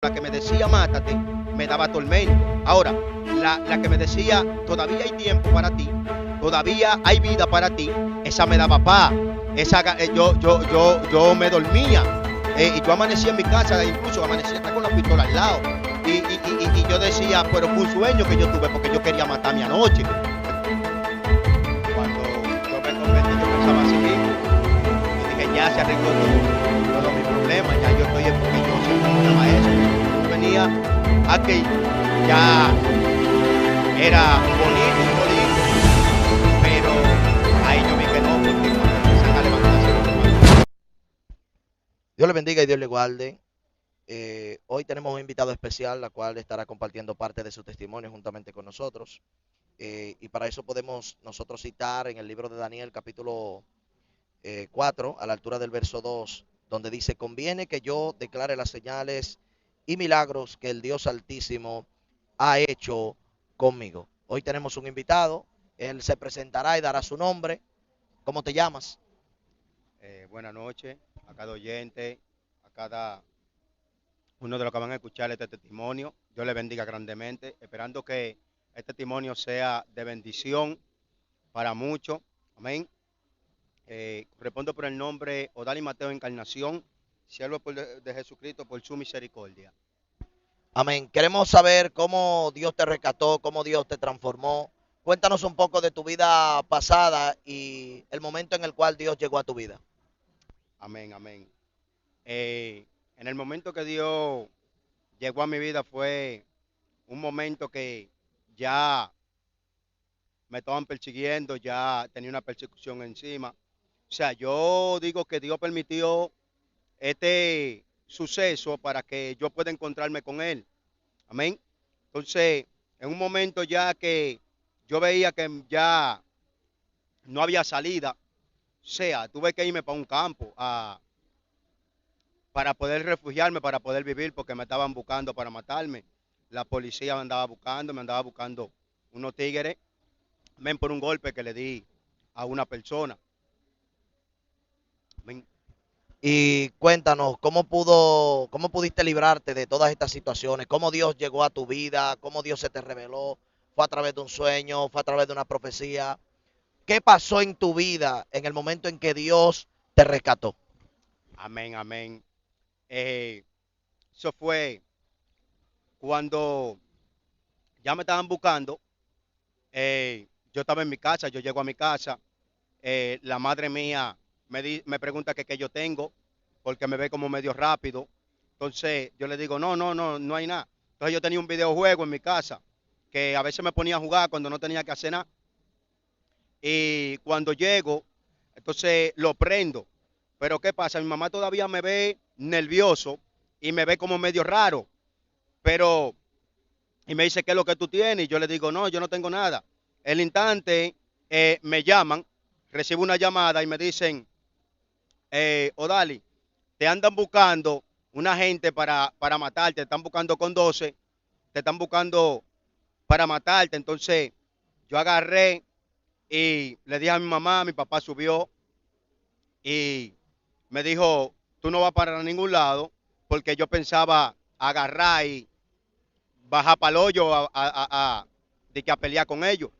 la que me decía mátate, me daba tormento. Ahora, la que me decía todavía hay tiempo para ti, todavía hay vida para ti, esa me daba paz. Yo me dormía. Y yo amanecía en mi casa, incluso amanecía hasta con la pistola al lado. Y yo decía, pero fue un sueño que yo tuve porque yo quería matarme anoche. Cuando yo me convertí, yo pensaba así mismo. Yo dije, ya se arregló todo mi problema, ya yo estoy en porque yo siempre pensaba eso. Yo venía a que ya era bonito, pero ahí yo vi que no, porque cuando empiezan a levantarse. Dios le bendiga y Dios le guarde. Hoy tenemos un invitado especial, la cual estará compartiendo parte de su testimonio juntamente con nosotros. Y para eso podemos nosotros citar en el libro de Daniel, capítulo 4, a la altura del verso 2, donde dice, conviene que yo declare las señales y milagros que el Dios Altísimo ha hecho conmigo. Hoy tenemos un invitado, él se presentará y dará su nombre. ¿Cómo te llamas? Buenas noches a cada oyente, a cada uno de los que van a escuchar este testimonio. Dios le bendiga grandemente, esperando que este testimonio sea de bendición para muchos. Amén. Respondo por el nombre Odali Mateo Encarnación, siervo de Jesucristo por su misericordia. Amén. Queremos saber cómo Dios te rescató, cómo Dios te transformó. Cuéntanos un poco de tu vida pasada y el momento en el cual Dios llegó a tu vida. Amén, amén. En el momento que Dios llegó a mi vida fue un momento que ya me estaban persiguiendo, ya tenía una persecución encima. O sea, yo digo que Dios permitió este suceso para que yo pueda encontrarme con Él. Amén. Entonces, en un momento ya que yo veía que ya no había salida, o sea, tuve que irme para un campo para poder refugiarme, para poder vivir, porque me estaban buscando para matarme. La policía me andaba buscando unos tigres, amén, por un golpe que le di a una persona. Amén. Y cuéntanos, cómo pudiste librarte de todas estas situaciones? ¿Cómo Dios llegó a tu vida? ¿Cómo Dios se te reveló? ¿Fue a través de un sueño? ¿Fue a través de una profecía? ¿Qué pasó en tu vida en el momento en que Dios te rescató? Amén, amén. Eh, Eso fue cuando ya me estaban buscando. Yo estaba en mi casa, yo llego a mi casa. La madre mía me pregunta que qué yo tengo, porque me ve como medio rápido. Entonces yo le digo, no hay nada. Entonces yo tenía un videojuego en mi casa, que a veces me ponía a jugar cuando no tenía que hacer nada. Y cuando llego, entonces lo prendo. Pero ¿qué pasa? Mi mamá todavía me ve nervioso y me ve como medio raro. Pero, y me dice, ¿qué es lo que tú tienes? Y yo le digo, no, yo no tengo nada. El instante me llaman, recibo una llamada y me dicen, Odali, te andan buscando una gente para matarte, te están buscando con 12, te están buscando para matarte. Entonces yo agarré y le dije a mi papá subió y me dijo, tú no vas para ningún lado, porque yo pensaba agarrar y bajar para el hoyo de que a pelear con ellos.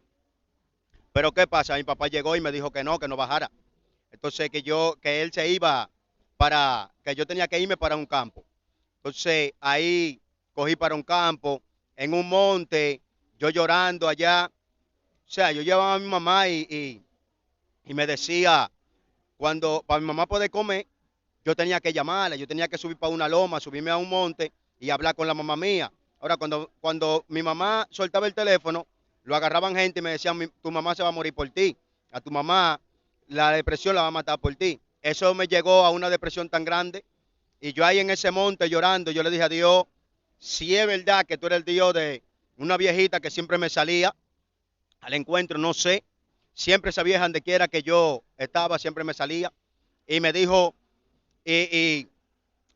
Pero ¿qué pasa? Mi papá llegó y me dijo que no bajara. Entonces que él se iba que yo tenía que irme para un campo. Entonces ahí cogí para un campo, en un monte, yo llorando allá. O sea, yo llevaba a mi mamá y me decía, cuando para mi mamá poder comer, yo tenía que llamarla, yo tenía que subir para una loma, subirme a un monte y hablar con la mamá mía. Ahora, cuando mi mamá soltaba el teléfono, lo agarraban gente y me decían, tu mamá se va a morir por ti. A tu mamá la depresión la va a matar por ti. Eso me llegó a una depresión tan grande. Y yo ahí en ese monte llorando, yo le dije a Dios, si es verdad que tú eres el Dios de una viejita que siempre me salía al encuentro, no sé. Siempre esa vieja, donde quiera que yo estaba, siempre me salía. Y me dijo, y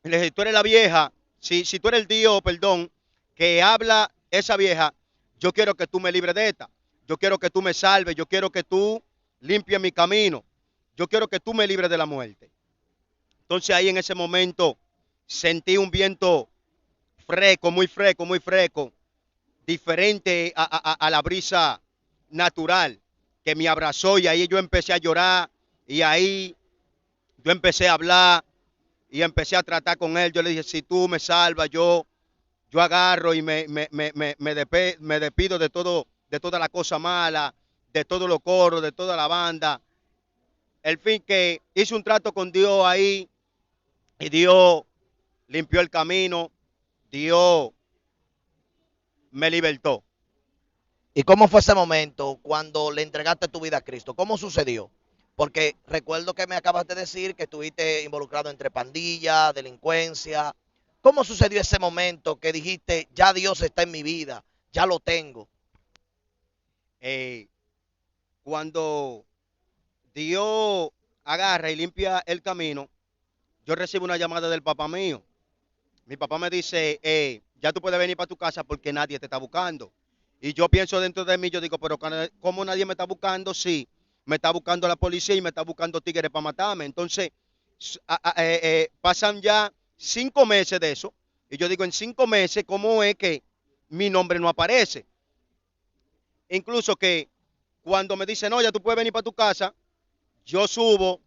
le dije, tú eres la vieja, si tú eres el Dios, perdón, que habla esa vieja, yo quiero que tú me libres de esta. Yo quiero que tú me salves, yo quiero que tú limpies mi camino. Yo quiero que tú me libres de la muerte. Entonces ahí en ese momento sentí un viento fresco, muy fresco, muy fresco, diferente a la brisa natural que me abrazó y ahí yo empecé a llorar y ahí yo empecé a hablar y empecé a tratar con él. Yo le dije, si tú me salvas, yo agarro y me despido de todo, de toda la cosa mala, de todos los coros, de toda la banda. El fin que hice un trato con Dios ahí y Dios limpió el camino, Dios me libertó. ¿Y cómo fue ese momento cuando le entregaste tu vida a Cristo? ¿Cómo sucedió? Porque recuerdo que me acabas de decir que estuviste involucrado entre pandillas, delincuencia. ¿Cómo sucedió ese momento que dijiste, ya Dios está en mi vida, ya lo tengo? Eh, Cuando Dios agarra y limpia el camino, yo recibo una llamada del papá mío. Mi papá me dice, ya tú puedes venir para tu casa porque nadie te está buscando. Y yo pienso dentro de mí, yo digo, pero ¿cómo nadie me está buscando? Sí, me está buscando la policía y me está buscando tigres para matarme. Entonces, pasan ya 5 meses de eso. Y yo digo, en 5 meses, ¿cómo es que mi nombre no aparece? Incluso que cuando me dicen, no, ya tú puedes venir para tu casa, yo subo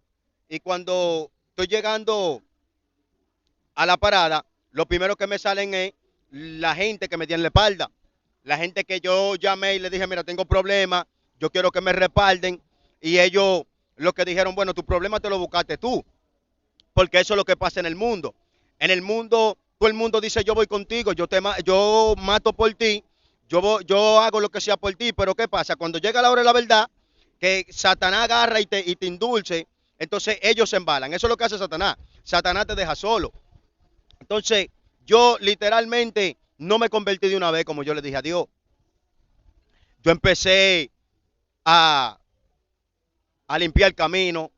y cuando estoy llegando a la parada, lo primero que me salen es la gente que me tiene la espalda. La gente que yo llamé y le dije, mira, tengo problemas, yo quiero que me respalden. Y ellos lo que dijeron, bueno, tu problema te lo buscaste tú, porque eso es lo que pasa en el mundo. En el mundo, todo el mundo dice, yo voy contigo, yo mato por ti, yo hago lo que sea por ti, pero ¿qué pasa? Cuando llega la hora de la verdad, que Satanás agarra y te indulce, entonces ellos se embalan. Eso es lo que hace Satanás. Satanás te deja solo. Entonces, yo literalmente no me convertí de una vez, como yo le dije a Dios. Yo empecé a, a limpiar el camino,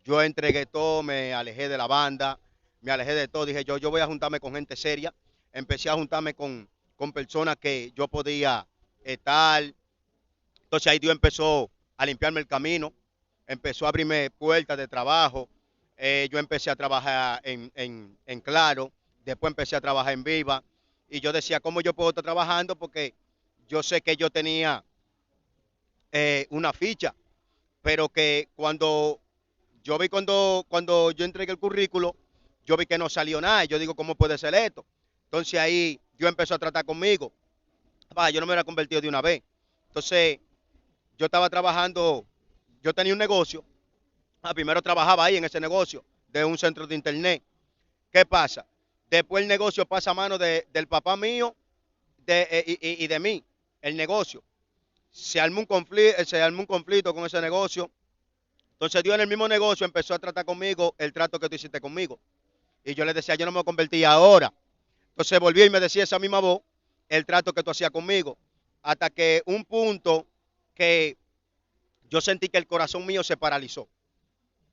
yo entregué todo, me alejé de la banda, me alejé de todo. Dije yo voy a juntarme con gente seria. Empecé a juntarme con personas que yo podía estar. Entonces ahí Dios empezó a limpiarme el camino, empezó a abrirme puertas de trabajo. Yo empecé a trabajar en Claro, después empecé a trabajar en Viva. Y yo decía, ¿cómo yo puedo estar trabajando? Porque yo sé que yo tenía una ficha, pero que cuando yo entregué el currículo, yo vi que no salió nada. Y yo digo, ¿cómo puede ser esto? Entonces ahí Dios empezó a tratar conmigo. Yo no me hubiera convertido de una vez. Entonces yo estaba trabajando, yo tenía un negocio. Primero trabajaba ahí en ese negocio de un centro de internet. ¿Qué pasa? Después el negocio pasa a mano del papá mío y de mí, el negocio. Se armó un conflicto con ese negocio. Entonces Dios en el mismo negocio empezó a tratar conmigo el trato que tú hiciste conmigo. Y yo le decía, yo no me convertí ahora. Entonces volvió y me decía esa misma voz el trato que tú hacías conmigo. Hasta que un punto que yo sentí que el corazón mío se paralizó.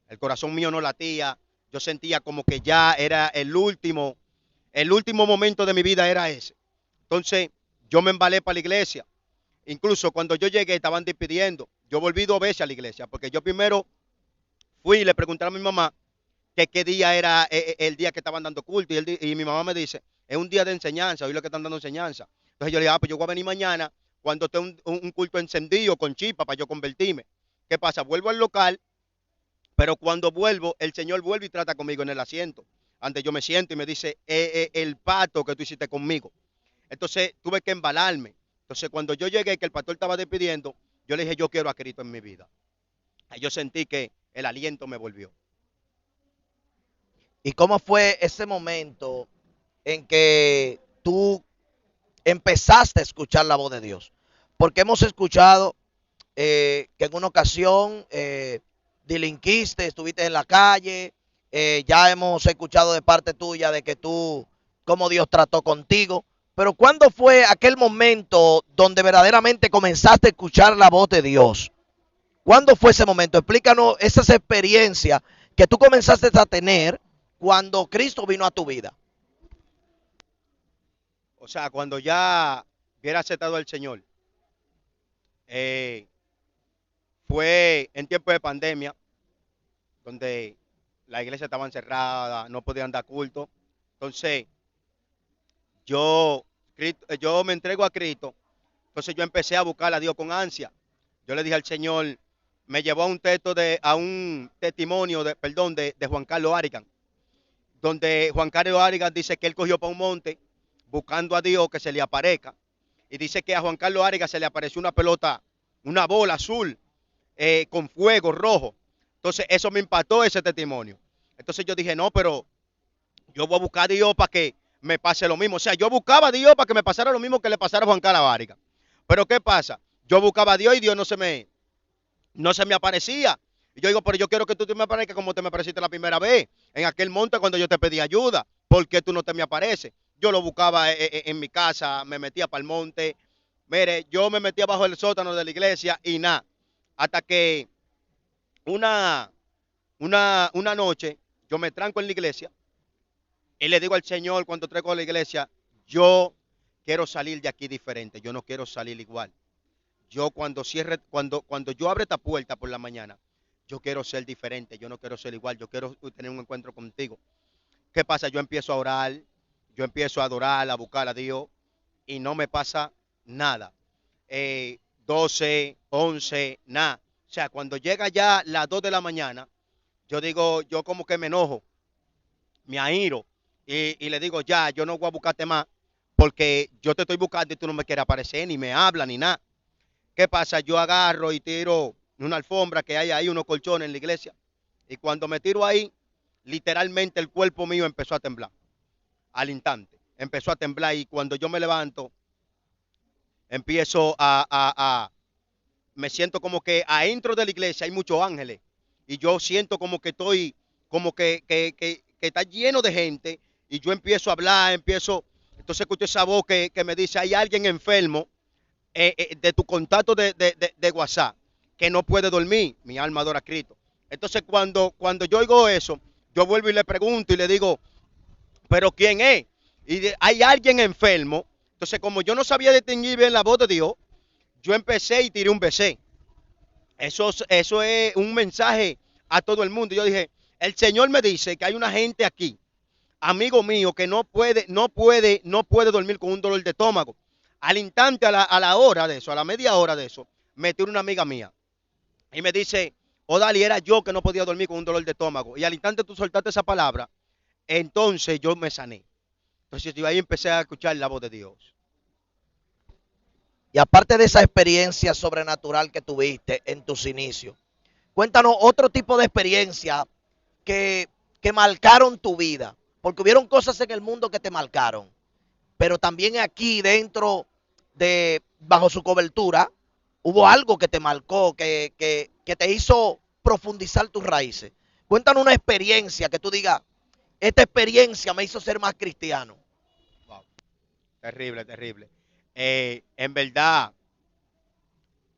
El corazón mío no latía. Yo sentía como que ya era el último momento de mi vida era ese. Entonces yo me embalé para la iglesia. Incluso cuando yo llegué estaban despidiendo. Yo volví 2 veces a la iglesia porque yo primero fui y le pregunté a mi mamá que qué día era el día que estaban dando culto. Y mi mamá me dice, es un día de enseñanza, hoy lo que están dando enseñanza. Entonces yo le dije, pues yo voy a venir mañana cuando esté un culto encendido con chispa para yo convertirme. ¿Qué pasa? Vuelvo al local, pero cuando vuelvo, el Señor vuelve y trata conmigo en el asiento. Antes yo me siento y me dice, el pacto que tú hiciste conmigo. Entonces tuve que embalarme. Entonces cuando yo llegué, que el pastor estaba despidiendo, yo le dije, yo quiero a Cristo en mi vida. Y yo sentí que el aliento me volvió. ¿Y cómo fue ese momento en que tú empezaste a escuchar la voz de Dios? Porque hemos escuchado que en una ocasión delinquiste, estuviste en la calle, ya hemos escuchado de parte tuya de que tú, cómo Dios trató contigo, pero ¿cuándo fue aquel momento donde verdaderamente comenzaste a escuchar la voz de Dios? ¿Cuándo fue ese momento? Explícanos esas experiencias que tú comenzaste a tener cuando Cristo vino a tu vida. O sea, cuando ya hubiera aceptado al Señor, eh, fue en tiempo de pandemia, donde la iglesia estaba encerrada, no podían dar culto. Entonces, yo me entrego a Cristo. Entonces yo empecé a buscar a Dios con ansia. Yo le dije al Señor, me llevó a un testimonio de Juan Carlos Arigan, donde Juan Carlos Arigan dice que él cogió para un monte buscando a Dios que se le aparezca. Y dice que a Juan Carlos Arigan se le apareció una pelota, una bola azul con fuego rojo. Entonces eso me impactó ese testimonio. Entonces yo dije, no, pero yo voy a buscar a Dios para que me pase lo mismo. O sea, yo buscaba a Dios para que me pasara lo mismo que le pasara a Juan Carlos Arigan. Pero ¿qué pasa? Yo buscaba a Dios y Dios no se me aparecía. Y yo digo, pero yo quiero que tú te me aparezcas como te me apareciste la primera vez, en aquel monte cuando yo te pedí ayuda. ¿Por qué tú no te me apareces? Yo lo buscaba en mi casa, me metía para el monte. Mire, yo me metía bajo el sótano de la iglesia y nada. Hasta que una noche yo me tranco en la iglesia y le digo al Señor cuando traigo a la iglesia, yo quiero salir de aquí diferente, yo no quiero salir igual. Yo cuando yo abro esta puerta por la mañana, yo quiero ser diferente, yo no quiero ser igual, yo quiero tener un encuentro contigo. ¿Qué pasa? Yo empiezo a orar, yo empiezo a adorar, a buscar a Dios y no me pasa nada. 12, 11, nada. O sea, cuando llega ya las 2 de la mañana, yo digo, yo como que me enojo, me airo y le digo, ya, yo no voy a buscarte más porque yo te estoy buscando y tú no me quieres aparecer, ni me hablas, ni nada. ¿Qué pasa? Yo agarro y tiro una alfombra que hay ahí, unos colchones en la iglesia. Y cuando me tiro ahí, literalmente el cuerpo mío empezó a temblar. Al instante. Empezó a temblar y cuando yo me levanto, empiezo me siento como que adentro de la iglesia hay muchos ángeles. Y yo siento como que estoy, como que está lleno de gente. Y yo empiezo a hablar, entonces escucho esa voz que me dice, hay alguien enfermo de tu contacto de WhatsApp que no puede dormir, mi alma adora a Cristo. Entonces cuando yo oigo eso, yo vuelvo y le pregunto y le digo, pero ¿quién es? Hay alguien enfermo. Entonces como yo no sabía distinguir bien la voz de Dios, yo empecé y tiré un BC. Eso es un mensaje a todo el mundo. Yo dije, el Señor me dice que hay una gente aquí, amigo mío, que no puede dormir con un dolor de estómago. Al instante, a la hora de eso, a la media hora de eso, me tiró una amiga mía y me dice, Odali, era yo que no podía dormir con un dolor de estómago. Y al instante tú soltaste esa palabra, entonces yo me sané. Entonces yo ahí empecé a escuchar la voz de Dios. Y aparte de esa experiencia sobrenatural que tuviste en tus inicios, cuéntanos otro tipo de experiencia que marcaron tu vida. Porque hubieron cosas en el mundo que te marcaron. Pero también aquí dentro bajo su cobertura, hubo algo que te marcó, que te hizo profundizar tus raíces. Cuéntanos una experiencia que tú digas, esta experiencia me hizo ser más cristiano. Wow. Terrible, terrible. En verdad,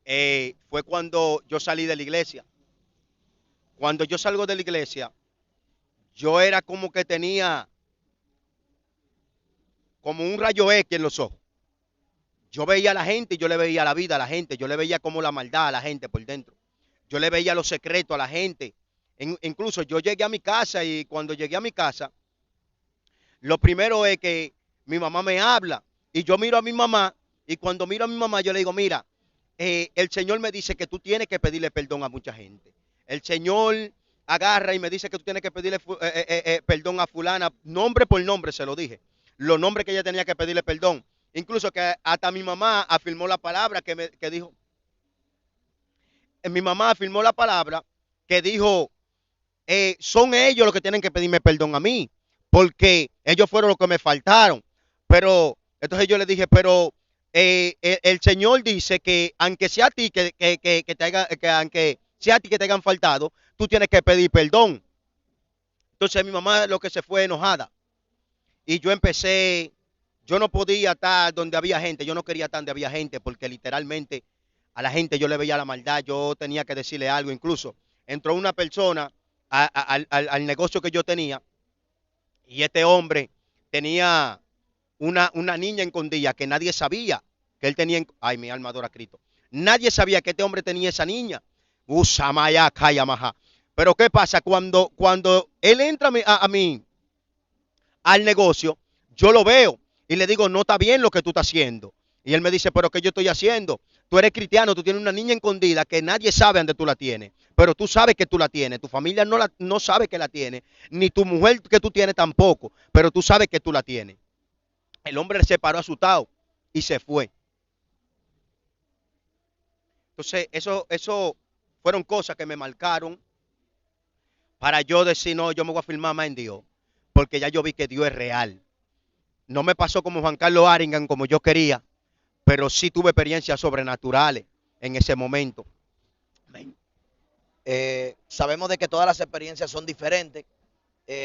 fue cuando yo salí de la iglesia. Cuando yo salgo de la iglesia, yo era como que tenía como un rayo X en los ojos. Yo veía a la gente y yo le veía la vida a la gente. Yo le veía como la maldad a la gente por dentro. Yo le veía los secretos a la gente. Incluso yo llegué a mi casa y cuando llegué a mi casa, lo primero es que mi mamá me habla y yo miro a mi mamá y cuando miro a mi mamá yo le digo, mira, el Señor me dice que tú tienes que pedirle perdón a mucha gente. El Señor agarra y me dice que tú tienes que pedirle perdón a fulana, nombre por nombre se lo dije. Los nombres que ella tenía que pedirle perdón. Incluso que hasta mi mamá afirmó la palabra que dijo. Mi mamá afirmó la palabra que dijo, son ellos los que tienen que pedirme perdón a mí, porque ellos fueron los que me faltaron. Pero, entonces yo le dije, pero el Señor dice que aunque sea a ti que aunque sea a ti que te hayan faltado, tú tienes que pedir perdón. Entonces mi mamá lo que se fue enojada. Y yo no podía estar donde había gente, yo no quería estar donde había gente, porque literalmente a la gente yo le veía la maldad, yo tenía que decirle algo. Incluso entró una persona al negocio que yo tenía, y este hombre tenía una niña escondida que nadie sabía que él tenía. Ay, mi alma adora a Cristo. Nadie sabía que este hombre tenía esa niña. Usamaya, Kayamaha. Pero ¿qué pasa? Cuando él entra a mí al negocio, yo lo veo y le digo, no está bien lo que tú estás haciendo. Y él me dice, pero ¿qué yo estoy haciendo? Tú eres cristiano, tú tienes una niña escondida que nadie sabe dónde tú la tienes, pero tú sabes que tú la tienes, tu familia no sabe que la tiene, ni tu mujer que tú tienes tampoco, pero tú sabes que tú la tienes. El hombre se paró asustado y se fue. Entonces, eso fueron cosas que me marcaron para yo decir, no, yo me voy a firmar más en Dios, porque ya yo vi que Dios es real. No me pasó como Juan Carlos Aringan, como yo quería, pero sí tuve experiencias sobrenaturales en ese momento. Amén. Sabemos de que todas las experiencias son diferentes.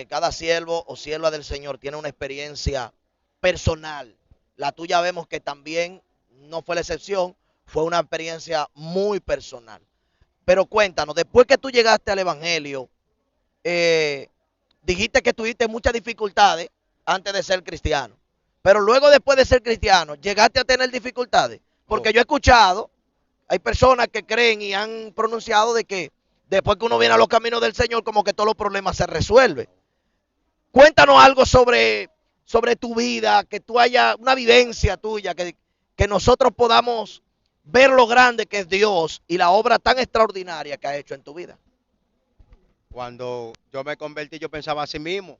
Cada siervo o sierva del Señor tiene una experiencia personal. La tuya vemos que también no fue la excepción, fue una experiencia muy personal. Pero cuéntanos, después que tú llegaste al Evangelio, dijiste que tuviste muchas dificultades antes de ser cristiano. Pero luego, después de ser cristiano, llegaste a tener dificultades. Porque yo he escuchado, hay personas que creen y han pronunciado de que después que uno viene a los caminos del Señor, como que todos los problemas se resuelven. Cuéntanos algo sobre tu vida, que tú haya una vivencia tuya, que nosotros podamos ver lo grande que es Dios y la obra tan extraordinaria que ha hecho en tu vida. Cuando yo me convertí, yo pensaba así mismo.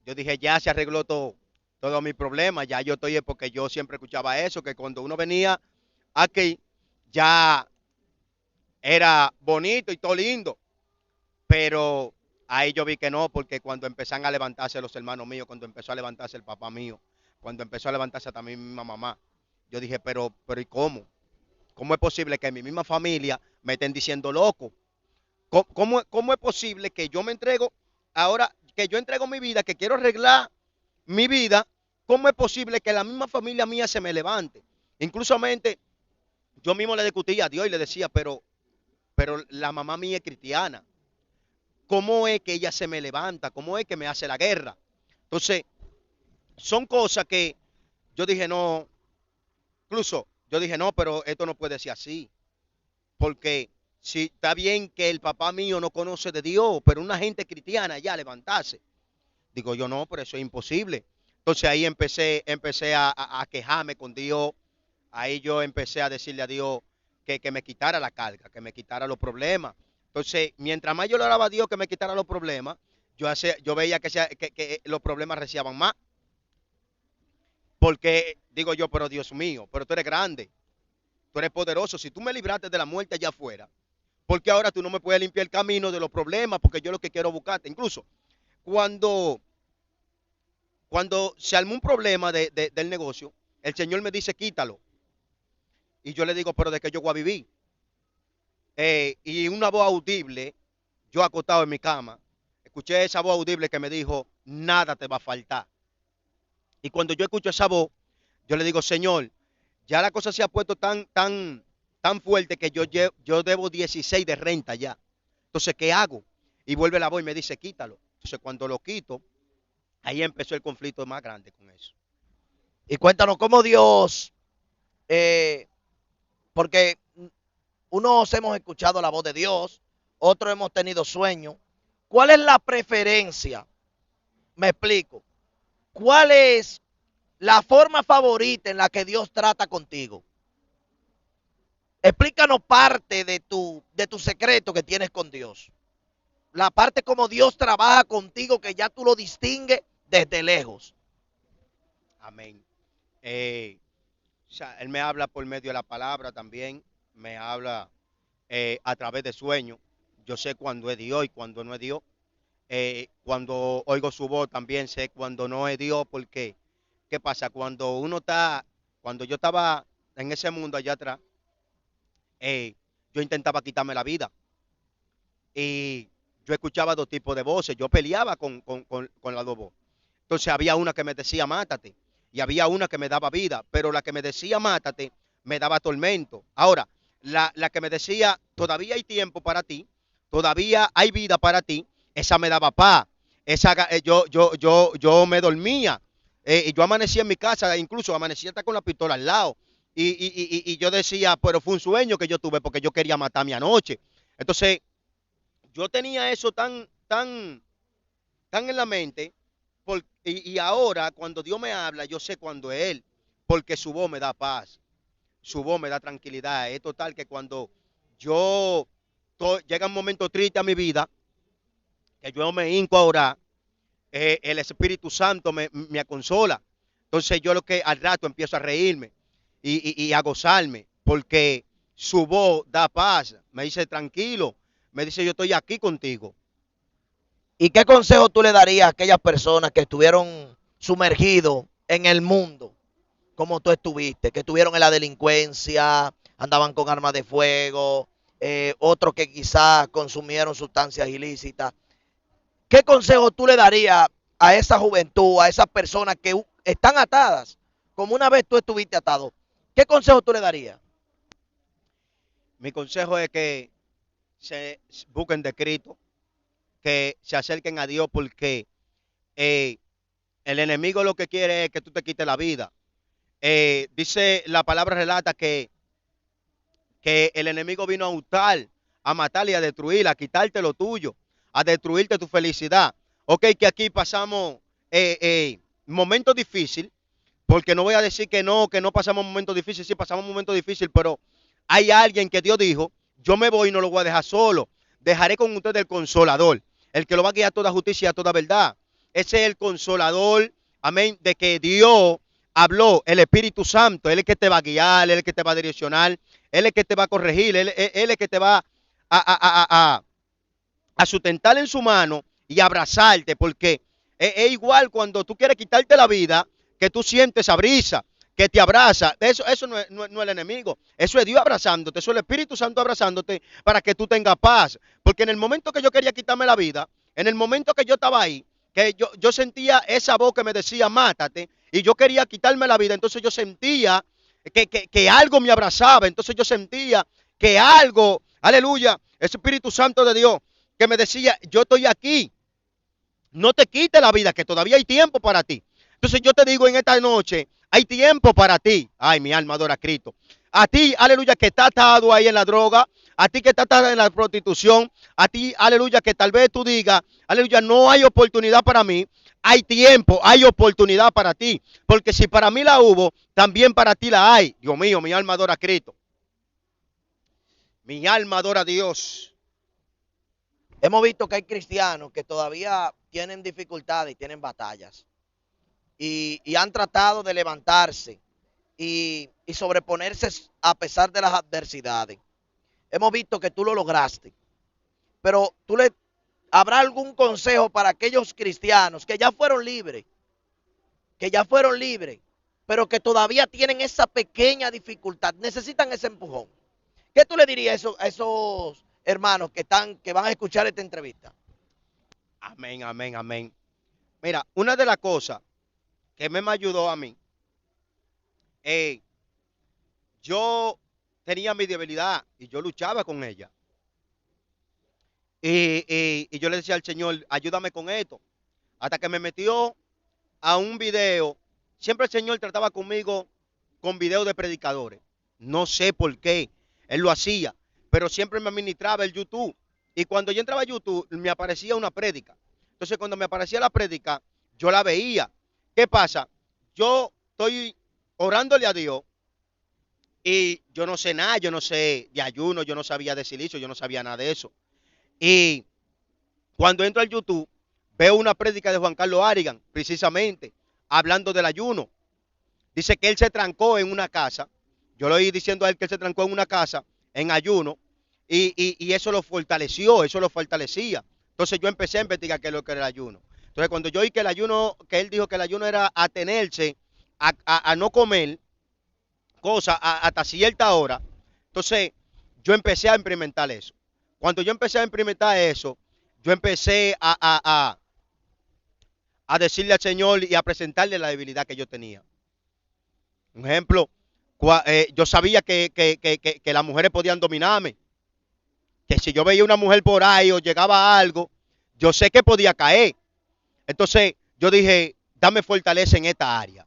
Yo dije, ya se arregló todo mi problema, ya yo estoy, porque yo siempre escuchaba eso, que cuando uno venía aquí, ya era bonito y todo lindo. Pero ahí yo vi que no, porque cuando empezaron a levantarse los hermanos míos, cuando empezó a levantarse el papá mío, cuando empezó a levantarse también mi mamá, yo dije, pero ¿y cómo? ¿Cómo es posible que en mi misma familia me estén diciendo loco? ¿Cómo es posible que yo me entrego, ahora que yo entrego mi vida, que quiero arreglar mi vida, cómo es posible que la misma familia mía se me levante? Inclusamente yo mismo le discutía a Dios y le decía, pero la mamá mía es cristiana. ¿Cómo es que ella se me levanta? ¿Cómo es que me hace la guerra? Entonces, son cosas que yo dije, no, incluso yo dije, no, pero esto no puede ser así. Porque si está bien que el papá mío no conoce de Dios, pero una gente cristiana ya levantarse. Digo yo, no, pero eso es imposible. Entonces ahí empecé a quejarme con Dios. Ahí yo empecé a decirle a Dios que me quitara la carga, que me quitara los problemas. Entonces, mientras más yo le oraba a Dios que me quitara los problemas, yo veía que los problemas recibían más. Porque digo yo, pero Dios mío, pero tú eres grande, tú eres poderoso. Si tú me libraste de la muerte allá afuera, porque ahora tú no me puedes limpiar el camino de los problemas, porque yo lo que quiero buscarte. Incluso cuando se armó un problema del negocio, el Señor me dice, quítalo. Y yo le digo, pero ¿de qué yo voy a vivir? Y una voz audible, yo acostado en mi cama, escuché esa voz audible que me dijo, nada te va a faltar. Y cuando yo escucho esa voz, yo le digo, Señor, ya la cosa se ha puesto tan fuerte que yo debo 16 de renta ya. Entonces, ¿qué hago? Y vuelve la voz y me dice, quítalo. Entonces, cuando lo quito, ahí empezó el conflicto más grande con eso. Y cuéntanos cómo Dios, porque unos hemos escuchado la voz de Dios, otros hemos tenido sueños. ¿Cuál es la preferencia? Me explico. ¿Cuál es la forma favorita en la que Dios trata contigo? Explícanos parte de tu secreto que tienes con Dios. La parte como Dios trabaja contigo, que ya tú lo distingues desde lejos. Amén. O sea, Él me habla por medio de la palabra también, me habla a través de sueños. Yo sé cuando es Dios y cuando no es Dios. Cuando oigo su voz también sé cuando no es Dios, porque ¿qué pasa? Cuando yo estaba en ese mundo allá atrás, yo intentaba quitarme la vida y yo escuchaba dos tipos de voces, yo peleaba con las dos voces. Entonces había una que me decía mátate y había una que me daba vida, pero la que me decía mátate me daba tormento. Ahora, la que me decía todavía hay tiempo para ti, todavía hay vida para ti, esa me daba paz. Yo me dormía. Y yo amanecía en mi casa, incluso amanecía hasta con la pistola al lado. Y yo decía, pero fue un sueño que yo tuve porque yo quería matarme anoche. Entonces, yo tenía eso tan en la mente y ahora cuando Dios me habla, yo sé cuando es Él, porque su voz me da paz, su voz me da tranquilidad. Es total que cuando yo llega un momento triste a mi vida, que yo me hinco a orar, el Espíritu Santo me aconsola. Entonces yo lo que al rato empiezo a reírme y a gozarme, porque su voz da paz, me dice tranquilo, me dice yo estoy aquí contigo. ¿Y qué consejo tú le darías a aquellas personas que estuvieron sumergidos en el mundo, como tú estuviste, que estuvieron en la delincuencia, andaban con armas de fuego, otros que quizás consumieron sustancias ilícitas? ¿Qué consejo tú le darías a esa juventud, a esas personas que están atadas, como una vez tú estuviste atado? ¿Qué consejo tú le darías? Mi consejo es que se busquen de Cristo, que se acerquen a Dios, porque eh, el enemigo lo que quiere es que tú te quites la vida. Dice la palabra, relata que el enemigo vino a hurtar, a matar y a destruir, a quitarte lo tuyo, a destruirte tu felicidad. Ok, que aquí pasamos momentos difíciles, porque no voy a decir que no pasamos momentos difíciles, sí pasamos momentos difíciles, pero hay alguien que Dios dijo, yo me voy y no lo voy a dejar solo, dejaré con ustedes el Consolador, el que lo va a guiar a toda justicia y a toda verdad. Ese es el Consolador, amén, de que Dios habló, el Espíritu Santo. Él es el que te va a guiar, Él es el que te va a direccionar, Él es el que te va a corregir, Él es el que te va a sustentar en su mano y abrazarte, porque es igual cuando tú quieres quitarte la vida, que tú sientes esa brisa, que te abraza. Eso no es el enemigo, eso es Dios abrazándote, eso es el Espíritu Santo abrazándote para que tú tengas paz. Porque en el momento que yo quería quitarme la vida, en el momento que yo estaba ahí, que yo sentía esa voz que me decía mátate, y yo quería quitarme la vida, entonces yo sentía que algo me abrazaba, entonces yo sentía que algo, aleluya, ese Espíritu Santo de Dios, que me decía, yo estoy aquí, no te quites la vida, que todavía hay tiempo para ti. Entonces yo te digo en esta noche, hay tiempo para ti. Ay, mi alma adora a Cristo. A ti, aleluya, que está atado ahí en la droga, a ti que está atado en la prostitución, a ti, aleluya, que tal vez tú digas, aleluya, no hay oportunidad para mí. Hay tiempo, hay oportunidad para ti. Porque si para mí la hubo, también para ti la hay. Dios mío, mi alma adora a Cristo. Mi alma adora a Dios. Hemos visto que hay cristianos que todavía tienen dificultades y tienen batallas. Y han tratado de levantarse y sobreponerse a pesar de las adversidades. Hemos visto que tú lo lograste. Pero ¿habrá algún consejo para aquellos cristianos que ya fueron libres? Pero que todavía tienen esa pequeña dificultad, necesitan ese empujón. ¿Qué tú le dirías a esos hermanos que van a escuchar esta entrevista? Amén, amén, amén. Mira, una de las cosas que me ayudó a mí, yo tenía mi debilidad y yo luchaba con ella. Y yo le decía al Señor, ayúdame con esto. Hasta que me metió a un video. Siempre el Señor trataba conmigo con videos de predicadores. No sé por qué Él lo hacía, pero siempre me administraba el YouTube. Y cuando yo entraba a YouTube, me aparecía una prédica. Entonces, cuando me aparecía la prédica, yo la veía. ¿Qué pasa? Yo estoy orándole a Dios y yo no sé nada, yo no sé de ayuno, yo no sabía de silicio, yo no sabía nada de eso. Y cuando entro al YouTube, veo una prédica de Juan Carlos Arigan, precisamente, hablando del ayuno. Dice que él se trancó en una casa. Yo le oí diciendo a él que él se trancó en una casa, en ayuno, y eso lo fortaleció, eso lo fortalecía. Entonces yo empecé a investigar qué es lo que era el ayuno. Entonces cuando yo oí que el ayuno, que él dijo que el ayuno era atenerse a no comer cosas hasta cierta hora, entonces yo empecé a experimentar eso. Cuando yo empecé a experimentar eso, yo empecé a decirle al Señor y a presentarle la debilidad que yo tenía. Un ejemplo, yo sabía que las mujeres podían dominarme, que si yo veía una mujer por ahí o llegaba a algo, yo sé que podía caer. Entonces yo dije, dame fortaleza en esta área.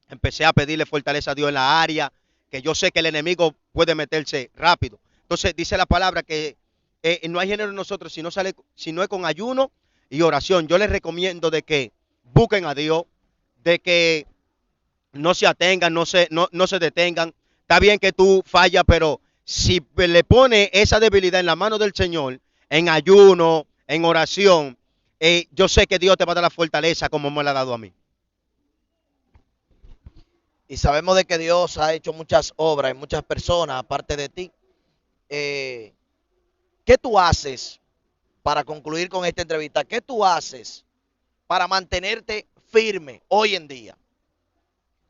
Empecé a pedirle fortaleza a Dios en la área, que yo sé que el enemigo puede meterse rápido. Entonces dice la palabra que no hay género en nosotros si no es con ayuno y oración. Yo les recomiendo de que busquen a Dios, de que no se atengan, no se detengan. Está bien que tú fallas, pero si le pones esa debilidad en la mano del Señor, en ayuno, en oración, yo sé que Dios te va a dar la fortaleza como me la ha dado a mí. Y sabemos de que Dios ha hecho muchas obras en muchas personas, aparte de ti. ¿Qué tú haces para concluir con esta entrevista? ¿Qué tú haces para mantenerte firme hoy en día?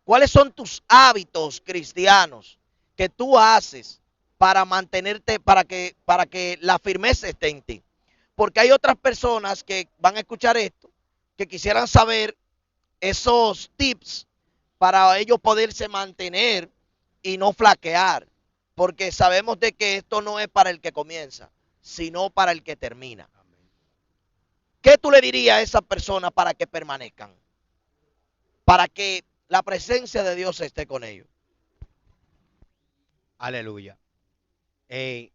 ¿Cuáles son tus hábitos cristianos que tú haces para mantenerte, para que la firmeza esté en ti? Porque hay otras personas que van a escuchar esto, que quisieran saber esos tips para ellos poderse mantener y no flaquear. Porque sabemos de que esto no es para el que comienza, sino para el que termina. ¿Qué tú le dirías a esas personas para que permanezcan? Para que la presencia de Dios esté con ellos. Aleluya.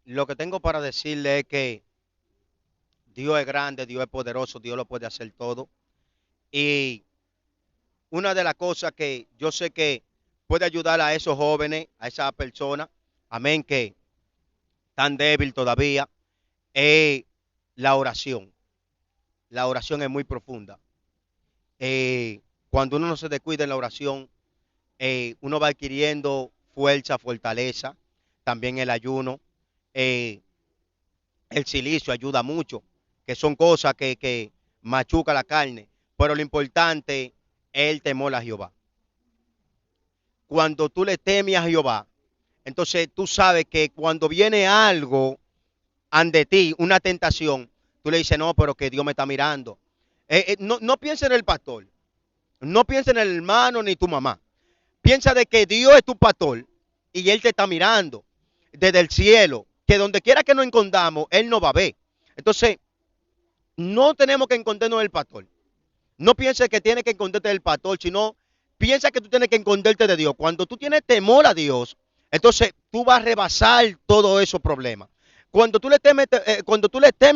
Lo que tengo para decirle es que Dios es grande, Dios es poderoso, Dios lo puede hacer todo. Y una de las cosas que yo sé que puede ayudar a esos jóvenes, a esas personas, amén, que están débil todavía, es la oración. La oración es muy profunda. Cuando uno no se descuida en la oración, uno va adquiriendo fuerza, fortaleza, también el ayuno, el silicio ayuda mucho, que son cosas que machuca la carne, pero lo importante es el temor a Jehová. Cuando tú le temes a Jehová, entonces tú sabes que cuando viene algo ante ti, una tentación, tú le dices, no, pero que Dios me está mirando. No pienses en el pastor, no pienses en el hermano ni tu mamá. Piensa de que Dios es tu pastor y Él te está mirando desde el cielo, que donde quiera que nos escondamos, Él nos va a ver. Entonces, no tenemos que escondernos del pastor. No pienses que tienes que esconderte del pastor, sino piensa que tú tienes que esconderte de Dios. Cuando tú tienes temor a Dios, entonces tú vas a rebasar todos esos problemas. Cuando tú le temes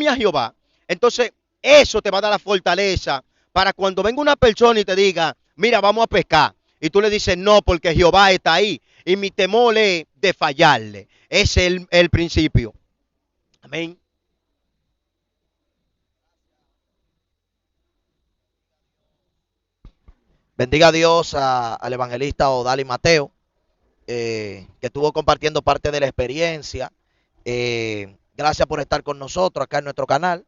a Jehová, entonces eso te va a dar la fortaleza para cuando venga una persona y te diga, mira, vamos a pescar. Y tú le dices, no, porque Jehová está ahí. Y mi temor es de fallarle. Ese es el principio. Amén. Bendiga a Dios al evangelista Odali Mateo, que estuvo compartiendo parte de la experiencia. Gracias por estar con nosotros acá en nuestro canal.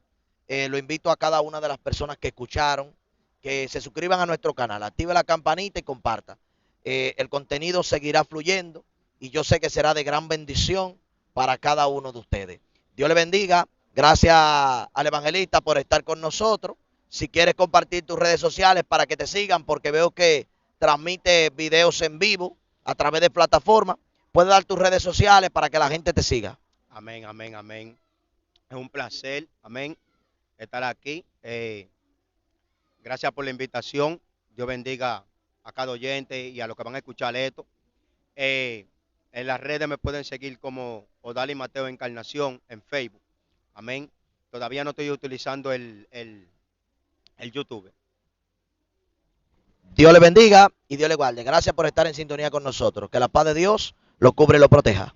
Lo invito a cada una de las personas que escucharon, que se suscriban a nuestro canal, active la campanita y comparta. El contenido seguirá fluyendo y yo sé que será de gran bendición para cada uno de ustedes. Dios le bendiga. Gracias al evangelista por estar con nosotros. Si quieres compartir tus redes sociales para que te sigan, porque veo que transmite videos en vivo a través de plataformas, puedes dar tus redes sociales para que la gente te siga. Amén, amén, amén. Es un placer, amén, estar aquí. Gracias por la invitación. Dios bendiga a cada oyente y a los que van a escuchar esto. En las redes me pueden seguir como Odali Mateo Encarnación en Facebook. Amén. Todavía no estoy utilizando el YouTube. Dios le bendiga y Dios le guarde. Gracias por estar en sintonía con nosotros. Que la paz de Dios lo cubre y lo proteja.